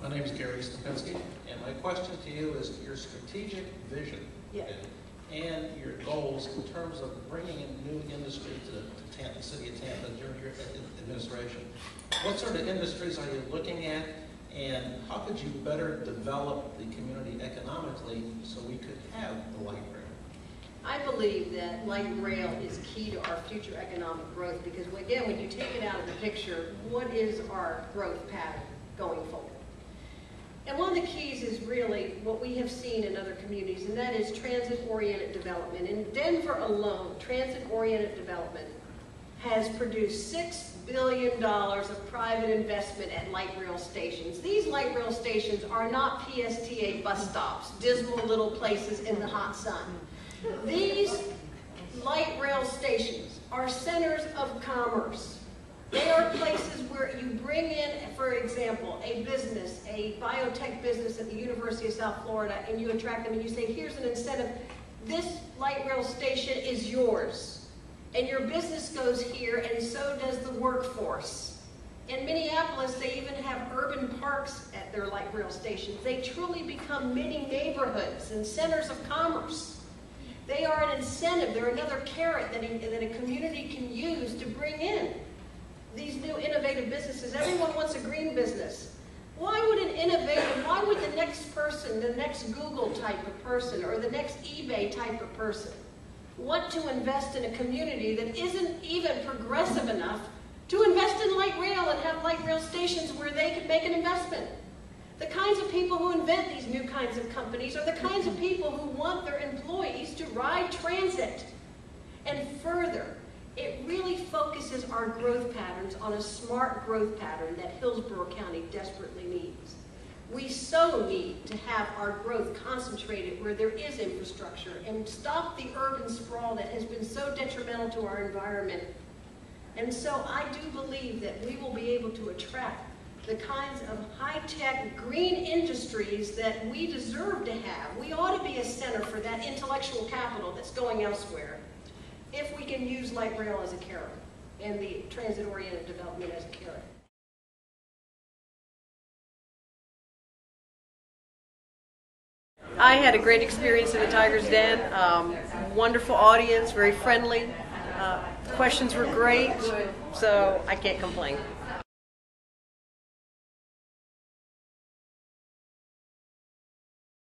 My name is Gary Stupinski, and my question to you is your strategic vision and your goals in terms of bringing in new industry to Tampa, the city of Tampa during your administration. What sort of industries are you looking at, and how could you better develop the community economically so we could have the light rail? I believe that light rail is key to our future economic growth because, again, when you take it out of the picture, what is our growth pattern going forward? And one of the keys is really what we have seen in other communities, and that is transit-oriented development. In Denver alone, transit-oriented development has produced $6 billion of private investment at light rail stations. These light rail stations are not PSTA bus stops, dismal little places in the hot sun. These light rail stations are centers of commerce. They are places where you bring in, for example, a business, a biotech business at the University of South Florida, and you attract them and you say, here's an incentive. This light rail station is yours. And your business goes here, and so does the workforce. In Minneapolis, they even have urban parks at their light rail stations. They truly become mini neighborhoods and centers of commerce. They are an incentive. They're another carrot that a community can use to bring in these new innovative businesses. Everyone wants a green business. Why would why would the next person, the next Google type of person, or the next eBay type of person want to invest in a community that isn't even progressive enough to invest in light rail and have light rail stations where they can make an investment? The kinds of people who invent these new kinds of companies are the kinds of people who want their employees to ride transit. And further, it really focuses our growth patterns on a smart growth pattern that Hillsborough County desperately needs. We so need to have our growth concentrated where there is infrastructure and stop the urban sprawl that has been so detrimental to our environment. And so I do believe that we will be able to attract the kinds of high-tech green industries that we deserve to have. We ought to be a center for that intellectual capital that's going elsewhere if we can use light rail as a carrot and the transit-oriented development as a carrot. I had a great experience in the Tiger's Den. Wonderful audience, very friendly. Questions were great, so I can't complain.